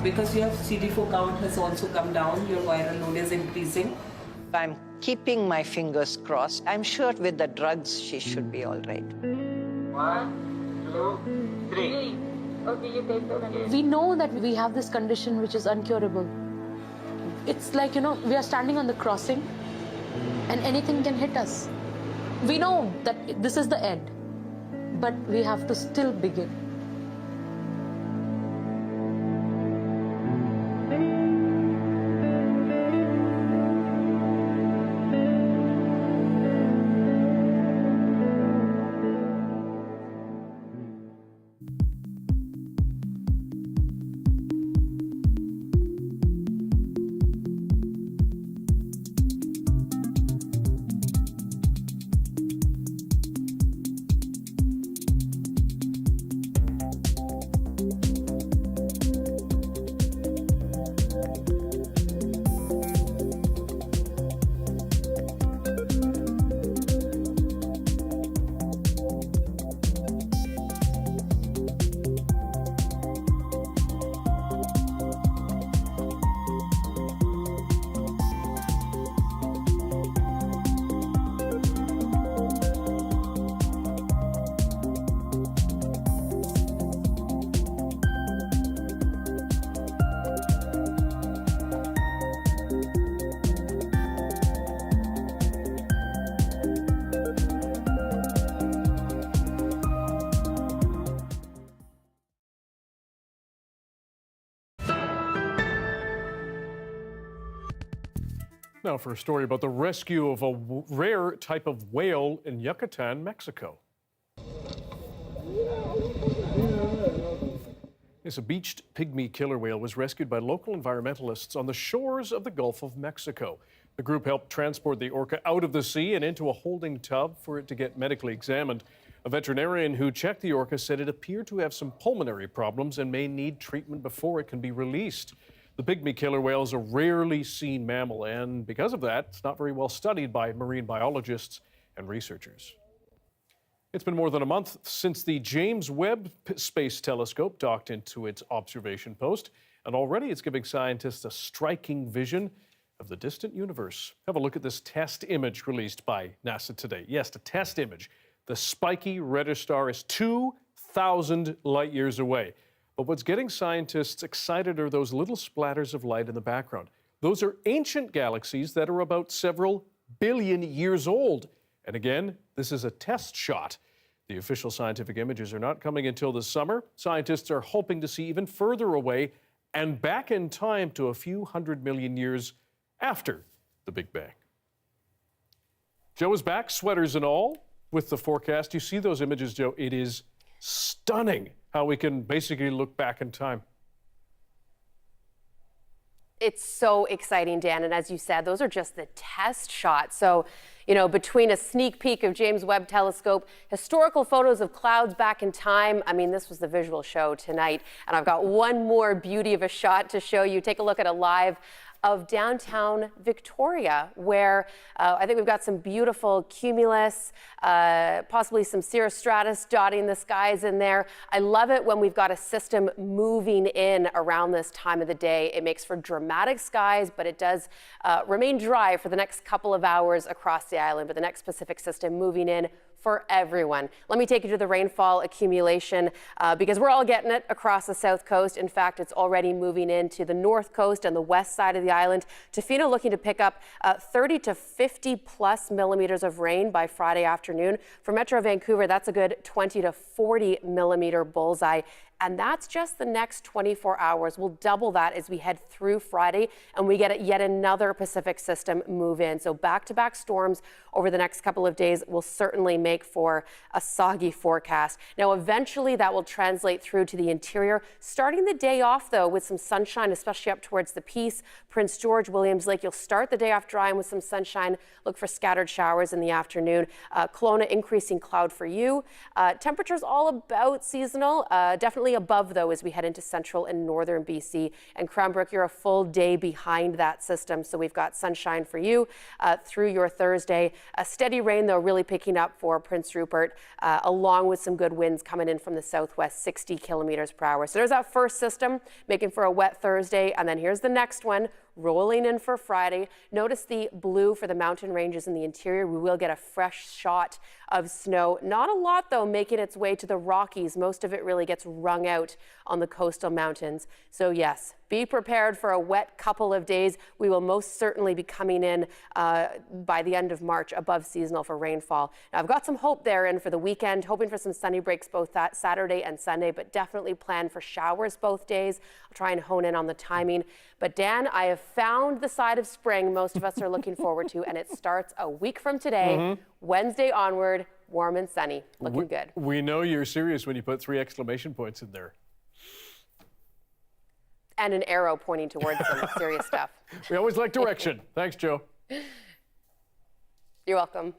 Because your CD4 count has also come down, your viral load is increasing. I'm keeping my fingers crossed. I'm sure with the drugs, she should be all right. 1, 2, 3. Okay, you take that. We know that we have this condition which is incurable. It's like, we are standing on the crossing and anything can hit us. We know that this is the end, but we have to still begin. Now for a story about the rescue of a rare type of whale in Yucatan, Mexico. Yes, a beached pygmy killer whale was rescued by local environmentalists on the shores of the Gulf of Mexico. The group helped transport the orca out of the sea and into a holding tub for it to get medically examined. A veterinarian who checked the orca said it appeared to have some pulmonary problems and may need treatment before it can be released. The pygmy killer whale is a rarely seen mammal, and because of that, it's not very well studied by marine biologists and researchers. It's been more than a month since the James Webb Space Telescope docked into its observation post, and already it's giving scientists a striking vision of the distant universe. Have a look at this test image released by NASA today. Yes, the test image. The spiky reddish star is 2,000 light years away. But what's getting scientists excited are those little splatters of light in the background. Those are ancient galaxies that are about several billion years old. And again, this is a test shot. The official scientific images are not coming until this summer. Scientists are hoping to see even further away and back in time to a few 100 million years after the Big Bang. Joe is back, sweaters and all, with the forecast. You see those images, Joe? It is stunning how we can basically look back in time. It's so exciting, Dan. And as you said, those are just the test shots. So, between a sneak peek of James Webb Telescope, historical photos of clouds back in time. I mean, this was the visual show tonight. And I've got one more beauty of a shot to show you. Take a look at a live of downtown Victoria, where I think we've got some beautiful cumulus, possibly some cirrostratus dotting the skies in there. I love it when we've got a system moving in around this time of the day. It makes for dramatic skies, but it does remain dry for the next couple of hours across the island. But the next Pacific system moving in for everyone. Let me take you to the rainfall accumulation because we're all getting it across the south coast. In fact, it's already moving into the north coast and the west side of the island. Tofino looking to pick up 30 to 50 plus millimeters of rain by Friday afternoon. For Metro Vancouver, that's a good 20 to 40 millimeter bullseye. And that's just the next 24 hours. We'll double that as we head through Friday and we get yet another Pacific system move in. So back-to-back storms over the next couple of days will certainly make for a soggy forecast. Now, eventually that will translate through to the interior, starting the day off, though, with some sunshine, especially up towards the Peace, Prince George, Williams Lake. You'll start the day off dry and with some sunshine. Look for scattered showers in the afternoon. Kelowna, increasing cloud for you. Temperatures all about seasonal, definitely above, though, as we head into central and northern BC. And Cranbrook, you're a full day behind that system, so we've got sunshine for you through your Thursday. A steady rain, though, really picking up for Prince Rupert, along with some good winds coming in from the southwest, 60 kilometers per hour. So there's that first system making for a wet Thursday, and then here's the next one rolling in for Friday. Notice the blue for the mountain ranges in the interior. We will get a fresh shot of snow. Not a lot, though, making its way to the Rockies. Most of it really gets wrung out on the coastal mountains. So yes, be prepared for a wet couple of days. We will most certainly be coming in by the end of March above seasonal for rainfall. Now, I've got some hope there in for the weekend, hoping for some sunny breaks both that Saturday and Sunday, but definitely plan for showers both days. I'll try and hone in on the timing. But Dan, I have found the side of spring most of us are looking forward to, and it starts a week from today, Wednesday onward, warm and sunny. Looking good. We know you're serious when you put 3 exclamation points in there. And an arrow pointing towards some serious stuff. We always like direction. Thanks, Joe. You're welcome.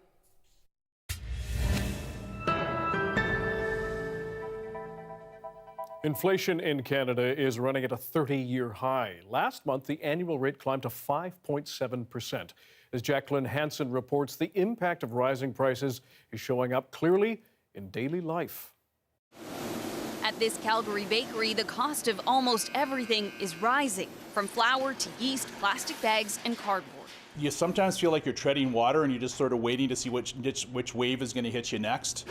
Inflation in Canada is running at a 30-year high. Last month, the annual rate climbed to 5.7%. As Jacqueline Hansen reports, the impact of rising prices is showing up clearly in daily life. At this Calgary bakery, the cost of almost everything is rising, from flour to yeast, plastic bags, and cardboard. You sometimes feel like you're treading water and you're just sort of waiting to see which wave is going to hit you next.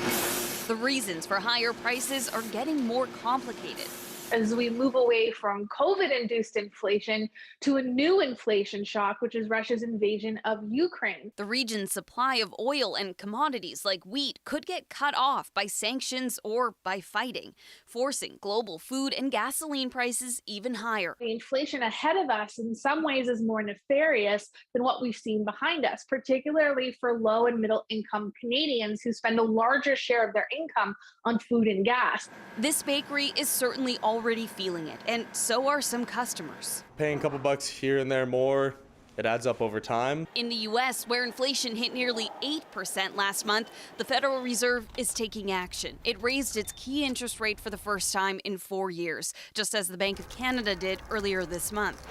The reasons for higher prices are getting more complicated. As we move away from COVID-induced inflation to a new inflation shock, which is Russia's invasion of Ukraine. The region's supply of oil and commodities like wheat could get cut off by sanctions or by fighting, forcing global food and gasoline prices even higher. The inflation ahead of us in some ways is more nefarious than what we've seen behind us, particularly for low and middle income Canadians who spend a larger share of their income on food and gas. This bakery is certainly already feeling it, and so are some customers. Paying a couple bucks here and there more, it adds up over time. In the U.S., where inflation hit nearly 8% last month, the Federal Reserve is taking action. It raised its key interest rate for the first time in 4 years, just as the Bank of Canada did earlier this month.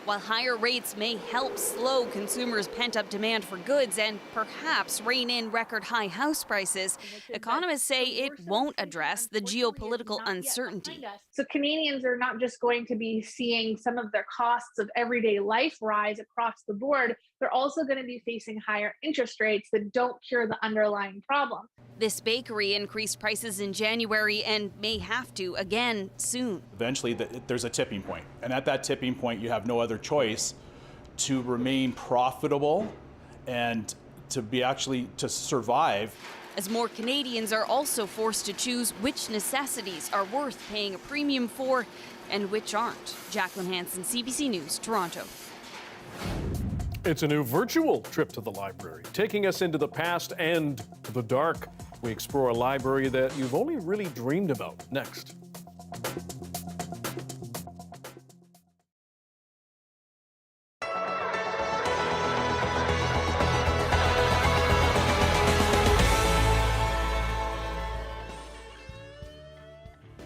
While higher rates may help slow consumers' pent-up demand for goods and perhaps rein in record-high house prices, economists say it won't address the geopolitical uncertainty. So Canadians are not just going to be seeing some of their costs of everyday life rise across the board, they're also going to be facing higher interest rates that don't cure the underlying problem. This bakery increased prices in January and may have to again soon. Eventually, there's a tipping point. And at that tipping point, you have no other choice to remain profitable and to survive as more Canadians are also forced to choose which necessities are worth paying a premium for and which aren't. Jacqueline Hansen, CBC News, Toronto. It's a new virtual trip to the library, taking us into the past and the dark. We explore a library that you've only really dreamed about. Next.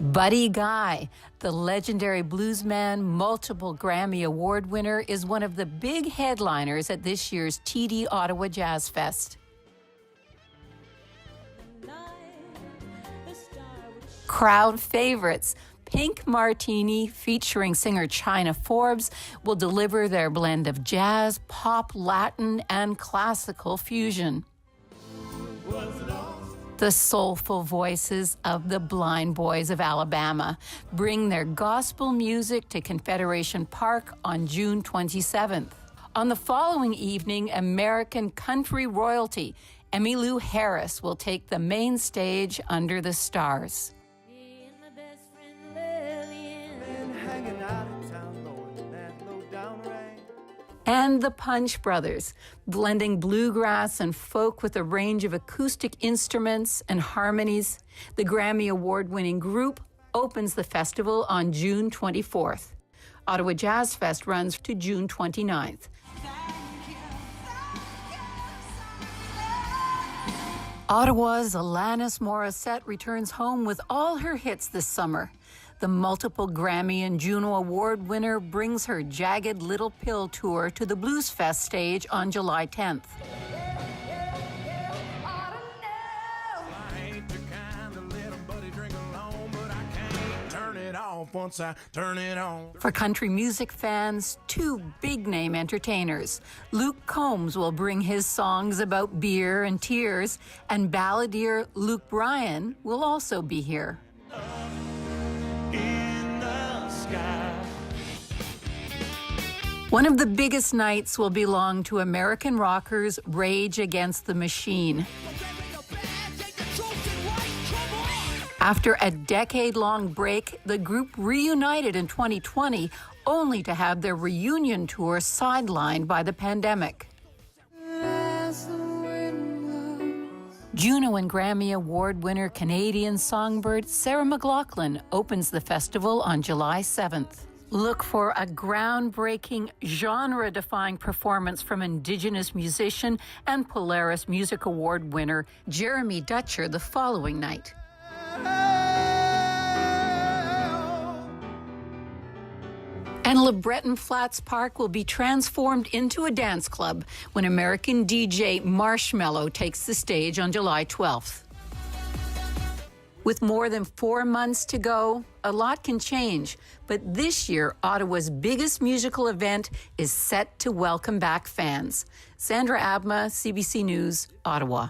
Buddy Guy, the legendary bluesman, multiple Grammy Award winner, is one of the big headliners at this year's TD Ottawa Jazz Fest. Crowd favorites, Pink Martini, featuring singer China Forbes, will deliver their blend of jazz, pop, Latin, and classical fusion. The soulful voices of the Blind Boys of Alabama bring their gospel music to Confederation Park on June 27th. On the following evening, American country royalty Emmylou Harris will take the main stage under the stars. And the Punch Brothers, blending bluegrass and folk with a range of acoustic instruments and harmonies. The Grammy Award-winning group opens the festival on June 24th. Ottawa Jazz Fest runs to June 29th. Ottawa's Alanis Morissette returns home with all her hits this summer. The multiple Grammy and Juno Award winner brings her Jagged Little Pill tour to the Blues Fest stage on July 10th. For country music fans, two big-name entertainers. Luke Combs will bring his songs about beer and tears, and balladeer Luke Bryan will also be here. One of the biggest nights will belong to American rockers Rage Against the Machine. After a decade-long break, the group reunited in 2020, only to have their reunion tour sidelined by the pandemic. Juno and Grammy Award winner Canadian songbird Sarah McLachlan opens the festival on July 7th. Look for a groundbreaking, genre-defying performance from Indigenous musician and Polaris Music Award winner Jeremy Dutcher the following night. And LeBreton Flats Park will be transformed into a dance club when American DJ Marshmello takes the stage on July 12th. With more than 4 months to go, a lot can change, but this year, Ottawa's biggest musical event is set to welcome back fans. Sandra Abma, CBC News, Ottawa.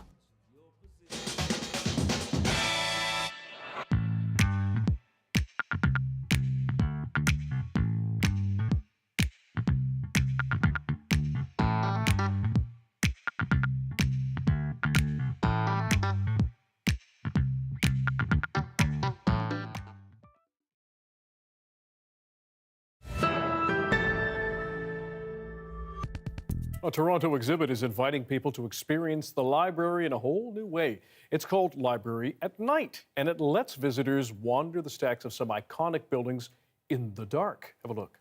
A Toronto exhibit is inviting people to experience the library in a whole new way. It's called Library at Night, and it lets visitors wander the stacks of some iconic buildings in the dark. Have a look.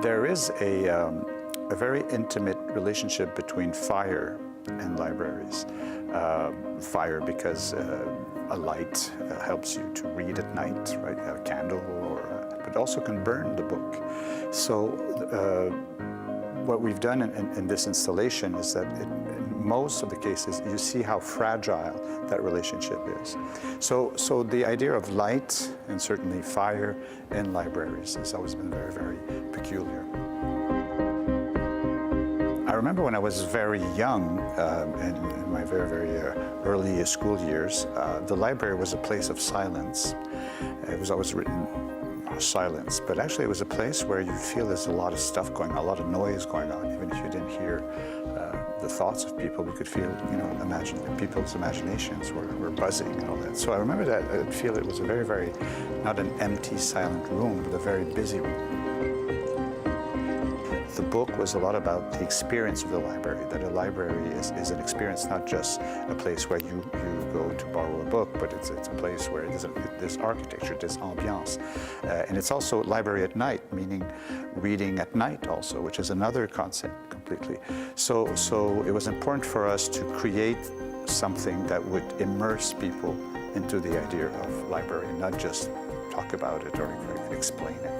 There is a very intimate relationship between fire and libraries. Fire because a light helps you to read at night, right? A candle, but also can burn the book. So what we've done in this installation is that in most of the cases, you see how fragile that relationship is. So the idea of light and certainly fire in libraries has always been very, very peculiar. I remember when I was very young, in my very, very early school years, the library was a place of silence. It was always written silence, but actually it was a place where you feel there's a lot of stuff going on, a lot of noise going on. Even if you didn't hear the thoughts of people, you could feel, people's imaginations were buzzing and all that. So I remember that I feel it was a very, very, not an empty, silent room, but a very busy room. The book was a lot about the experience of the library, that a library is an experience, not just a place where you go to borrow a book, but it's a place where there's architecture, there's ambiance. And it's also library at night, meaning reading at night also, which is another concept completely. So it was important for us to create something that would immerse people into the idea of library, not just talk about it or explain it.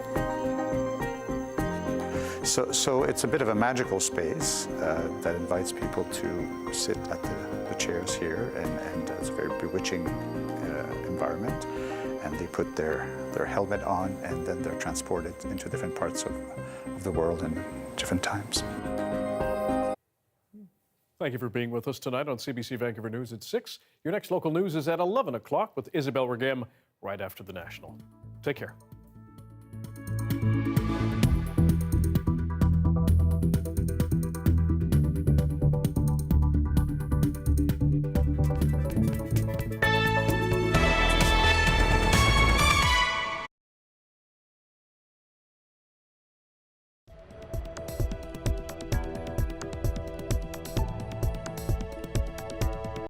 So it's a bit of a magical space that invites people to sit at the chairs here, and it's a very bewitching environment. And they put their helmet on, and then they're transported into different parts of the world in different times. Thank you for being with us tonight on CBC Vancouver News at 6. Your next local news is at 11 o'clock with Isabelle Regem right after the National. Take care.